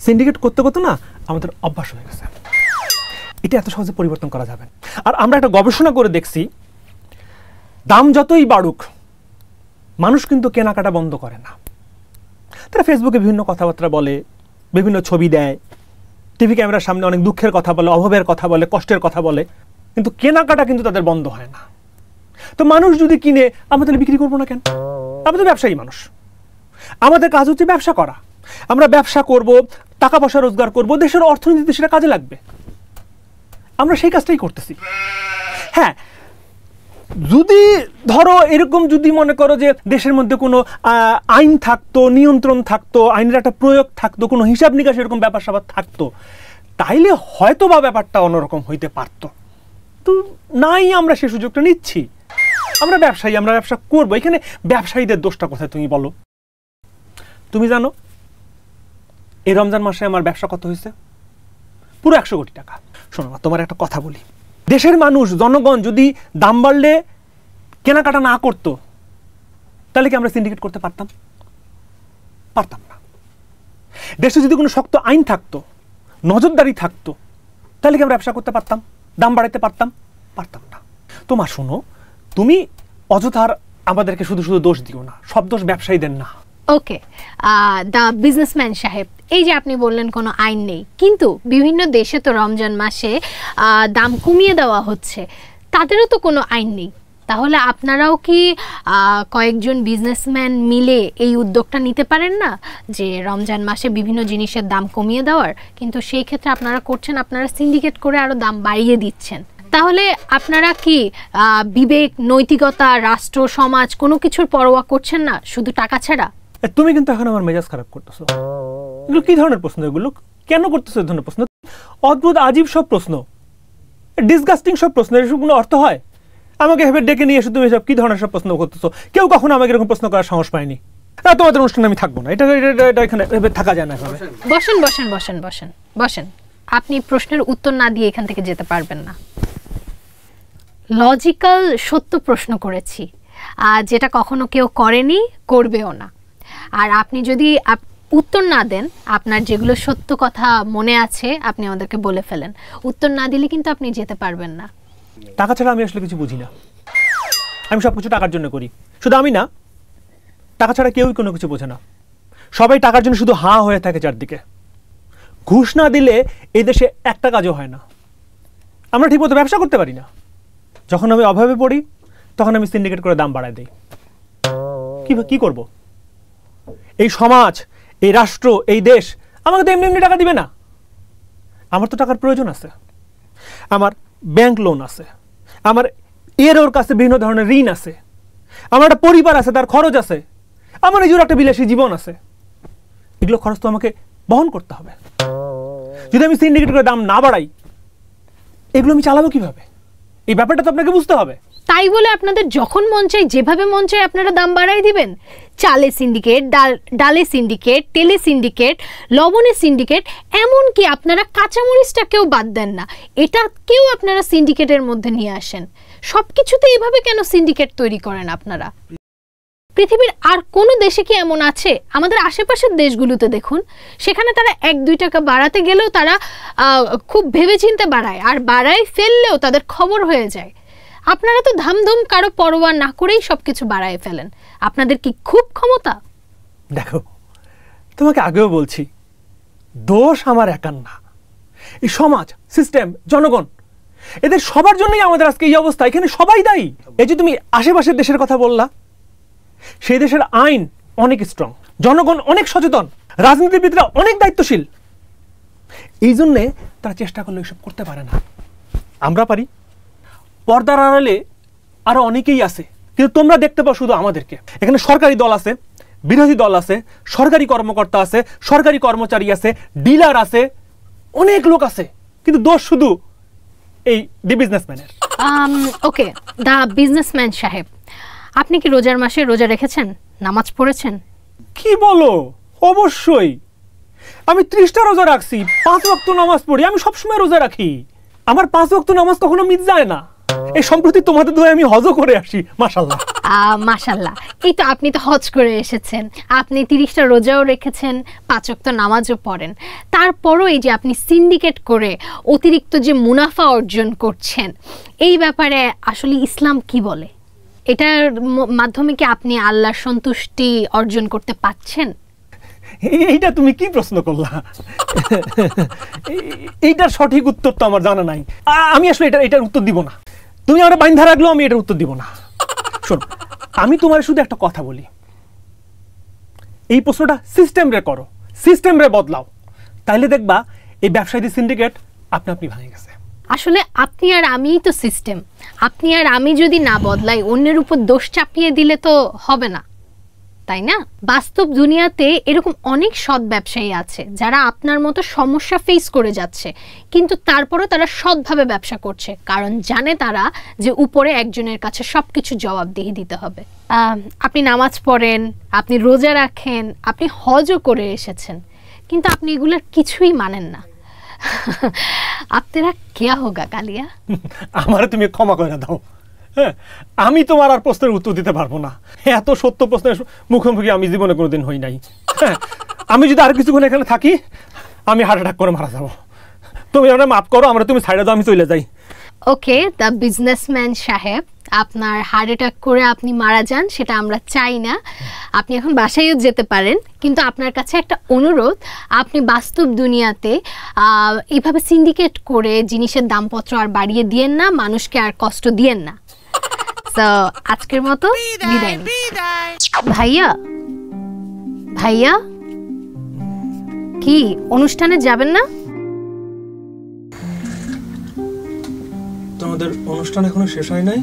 Syndicate করতে করতে না আমাদের অভ্যাস হয়ে গেছে। এটা এত সহজে পরিবর্তন করা যাবে। আর আমরা একটা গবেষণা করে দেখছি, দাম যতই বাড়ুক মানুষ কিন্তু কেনাকাটা বন্ধ করে না। তারা ফেসবুকে বিভিন্ন কথাবার্তা বলে, বিভিন্ন ছবি দেয়, টিভি ক্যামেরার সামনে অনেক দুঃখের কথা বলে, অভাবের কথা বলে, কষ্টের কথা বলে, কিন্তু কেনাকাটা কিন্তু তাদের বন্ধ হয় না। তো মানুষ যদি কিনে, আমরা তাহলে বিক্রি করবো না কেন? আমরা তো ব্যবসায়ী মানুষ, আমাদের কাজ হচ্ছে ব্যবসা করা। আমরা ব্যবসা করব, টাকা পয়সা রোজগার করব, দেশের অর্থনীতিতে সেটা কাজে লাগবে। আমরা সেই কাজটাই করতেছি। হ্যাঁ, যদি ধরো এরকম যদি মনে করো যে দেশের মধ্যে কোনো আইন থাকতো, নিয়ন্ত্রণ থাকতো, আইনের একটা প্রয়োগ থাকতো, কোনো হিসাব নিকাশ এরকম ব্যাপার স্যাপার থাকতো, তাইলে হয়তো বা ব্যাপারটা অন্যরকম হইতে পারতো। তো নাই, আমরা সে সুযোগটা নিচ্ছি। আমরা ব্যবসায়ী, আমরা ব্যবসা করবো। এখানে ব্যবসায়ীদের দোষটা কোথায় তুমি বলো? তুমি জানো এই রমজান মাসে আমার ব্যবসা কত হয়েছে? পুরো 100 কোটি টাকা। শোনো, তোমার একটা কথা বলি, দেশের মানুষ, জনগণ যদি দাম বাড়লে কেনাকাটা না করতো, তাহলে কি আমরা সিন্ডিকেট করতে পারতাম? পারতাম না। দেশে যদি কোনো শক্ত আইন থাকতো, নজরদারি থাকতো, তাহলে কি আমরা ব্যবসা করতে পারতাম? দাম বাড়াইতে পারতাম? পারতাম না। তোমার শোনো, তুমি অযথার আমাদেরকে শুধু শুধু দোষ দিও না, সব দোষ ব্যবসায়ীদের না। ওকে, দা বিজনেসম্যান সাহেব, এই যে আপনি বললেন কোনো আইন নেই, কিন্তু বিভিন্ন দেশে তো রমজান মাসে দাম কমিয়ে দেওয়া হচ্ছে, তাদেরও তো কোনো আইন নেই। তাহলে আপনারাও কি কয়েকজন বিজনেসম্যান মিলে এই উদ্যোগটা নিতে পারেন না যে রমজান মাসে বিভিন্ন জিনিসের দাম কমিয়ে দেওয়ার? কিন্তু সেই ক্ষেত্রে আপনারা করছেন, আপনারা সিন্ডিকেট করে আরো দাম বাড়িয়ে দিচ্ছেন। তাহলে আপনারা কি বিবেক, নৈতিকতা, রাষ্ট্র, সমাজ কোনো কিছুর পরোয়া করছেন না, শুধু টাকা ছাড়া? তুমি কিন্তু এখন আমার মেজাজ খারাপ করতেছো। এগুলো কি ধরনের প্রশ্ন? এগুলো কেন করতেছো এই ধরনের প্রশ্ন? অদ্ভুত আজীব সব প্রশ্ন, ডিসগাস্টিং সব প্রশ্ন। এসব কোনো অর্থ হয়? আমাকে এভাবে ডেকে নিয়ে এসে তুমি এসব কি ধরনের সব প্রশ্ন করতেছো? কেউ কখনো আমাকে এরকম প্রশ্ন করার সাহস পায়নি। তোমাদের অনুষ্ঠানে আমি থাকবো না, এটা এখানে থাকা যায় না। বসেন বসেন বসেন বসেন বসেন। আপনি প্রশ্নের উত্তর না দিয়ে এখান থেকে যেতে পারবেন না। লজিক্যাল সত্য প্রশ্ন করেছি, যেটা কখনো কেউ করেনি, করবেও না। আর আপনি যদি উত্তর না দেন, আপনার যেগুলো সত্য কথা মনে আছে আপনি আমাদেরকে বলে ফেলেন। উত্তর না দিলে কিন্তু আপনি যেতে পারবেন না। টাকা ছাড়া আমি আসলে কিছু বুঝি না। আমি সবকিছু টাকার জন্য করি। শুধু আমি না, টাকা ছাড়া কেউই কোনো কিছু বোঝে না। সবাই টাকার জন্য শুধু হাঁ হয়ে থাকে চারদিকে। ঘুষ না দিলে এই দেশে একটা কাজও হয় না। আমরা ঠিকমতো ব্যবসা করতে পারি না। যখন আমি অভাবে পড়ি তখন আমি সিন্ডিকেট করে দাম বাড়ায় দিই। কি করব? এই সমাজ, এই রাষ্ট্র, এই দেশ আমাকে তো এমনি এমনি টাকা দিবে না। আমার তো টাকার প্রয়োজন আছে। আমার ব্যাংক লোন আছে, আমার ওর কাছে বিভিন্ন ধরনের ঋণ আছে, আমার একটা পরিবার আছে, তার খরচ আছে, আমার নিজের একটা বিলাসী জীবন আছে। এগুলো খরচ তো আমাকে বহন করতে হবে। যদি আমি সিন্ডিকেট করে দাম না বাড়াই, এগুলো আমি চালাবো কিভাবে? এই ব্যাপারটা তো আপনাকে বুঝতে হবে। তাই বলে আপনাদের যখন মন চাই, যেভাবে মন চাই আপনারা দাম বাড়াই দিবেন? চালে সিন্ডিকেট, ডালে সিন্ডিকেট, তেলে সিন্ডিকেট, লবণে সিন্ডিকেট, এমনকি আপনারা কাঁচামরিচটাকেও বাদ দেন না, এটাকেও আপনারা সিন্ডিকেটের মধ্যে নিয়ে আসেন। সবকিছুতে এইভাবে কেন সিন্ডিকেট তৈরি করেন আপনারা? পৃথিবীর আর কোনো দেশে কি এমন আছে? আমাদের আশেপাশের দেশগুলোতে দেখুন, সেখানে তারা 1-2 টাকা বাড়াতে গেলেও তারা খুব ভেবেচিন্তে বাড়ায়, আর বাড়ায় ফেললেও তাদের খবর হয়ে যায়। আপনারা তো ধামধুম কারো পরোয়া না করেই সবকিছু বাড়ায় ফেলেন। আপনাদের কি খুব ক্ষমতা? দেখো, তোমাকে আগেও বলছি, দোষ আমার একার না। এই সমাজ, সিস্টেম, জনগণ, এদের সবার জন্যই আমাদের আজকে এই অবস্থা। এখানে সবাই দায়ী। এই যে তুমি আশেপাশের দেশের কথা বললা, সেই দেশের আইন অনেক স্ট্রং, জনগণ অনেক সচেতন, রাজনীতিবিদরা অনেক দায়িত্বশীল। এই জন্যে তারা চেষ্টা করলে এসব করতে পারে না। আমরা পারি। পর্দার আড়ালে আরো অনেকেই আছে, কিন্তু তোমরা দেখতে পাও শুধু আমাদেরকে। এখানে সরকারি দল আছে, বিরোধী দল আছে, সরকারি কর্মকর্তা আছে, সরকারি কর্মচারী আছে, ডিলার আছে, অনেক লোক আছে, কিন্তু দোষ শুধু এই দি বিজনেসম্যানের। ওকে, দা বিজনেসম্যান সাহেব, আপনি কি রোজার মাসে রোজা রেখেছেন, নামাজ পড়েছেন? কি বলো? অবশ্যই। আমি 30টা রোজা রাখছি, 5 ওয়াক্ত নামাজ পড়ি। আমি সবসময় রোজা রাখি। আমার 5 ওয়াক্ত নামাজ কখনো মিস যায় না। এই সম্প্রতি তোমাদের দোয়া আমি হজও করে আসি, মাশাআল্লাহ। মাশাল্লাহ, এই তো আপনি তো হজ করে এসেছেন, আপনি 30টা রোজাও রেখেছেন, 5 ওয়াক্ত নামাজও পড়েন, তারপরও এই যে আপনি সিন্ডিকেট করে অতিরিক্ত যে মুনাফা অর্জন করছেন, এই ব্যাপারে আসলে ইসলাম কি বলে? এটার মাধ্যমে কি আপনি আল্লাহর সন্তুষ্টি অর্জন করতে পারছেন? এইটা তুমি কি প্রশ্ন করলা? এইটার সঠিক উত্তর তো আমার জানা নাই। আমি আসলে এটার উত্তর দিব না। তুমি আমার বাইন্ধা রাখলেও আমি এটার উত্তর দিব না। শোনো, আমি তোমার শুধু একটা কথা বলি, এই প্রশ্নটা সিস্টেম রে করো, সিস্টেম রে বদলাও, তাইলে দেখবা এই ব্যবসায়ী সিন্ডিকেট আপনি ভেঙে গেছে। আসলে আপনি আর আমিই তো সিস্টেম। আপনি আর আমি যদি না বদলাই, অন্যের উপর দোষ চাপিয়ে দিলে তো হবে না, তাই না? বাস্তব দুনিয়াতে এরকম অনেক সৎ ব্যবসায়ী আছে যারা আপনার মতো সমস্যা ফেস করে যাচ্ছে, কিন্তু তারপরও তারা সৎভাবে ব্যবসা করছে, কারণ জানে তারা যে উপরে একজনের কাছে সবকিছু জবাবদিহি দিতে হবে। আপনি নামাজ পড়েন, আপনি রোজা রাখেন, আপনি হজও করে এসেছেন, কিন্তু আপনি এগুলোর কিছুই মানেন না। আপনারা কেয়া হোগা কালিয়া? আমারে তুমি ক্ষমা করে দাও। হ্যাঁ, আমি তোমার আর প্রশ্নের উত্তর দিতে পারবো না। এত সত্য প্রশ্নের মুখোমুখি আমি জীবনে কোনোদিন হই নাই। হ্যাঁ, আমি যদি আর কিছুক্ষণ এখানে থাকি, আমি হার্ট অ্যাটাক করে মারা যাবো। তুমি আমরা মাফ করো, আমরা তুমি ছাইড়া দাও, আমি চলে যাই। ওকে, দ্য বিজনেসম্যান সাহেব, আপনার হার্ট অ্যাটাক করে আপনি মারা যান সেটা আমরা চাই না। আপনি এখন বাসায়ও যেতে পারেন, কিন্তু আপনার কাছে একটা অনুরোধ, আপনি বাস্তব দুনিয়াতে এইভাবে সিন্ডিকেট করে জিনিসের দামপত্র আর বাড়িয়ে দিয়েন না, মানুষকে আর কষ্ট দিয়েন না। তো আজকের মতো বিদায়। ভাইয়া, ভাইয়া কি অনুষ্ঠানে যাবেন না? তোমাদের অনুষ্ঠান এখনো শেষ হয় নাই?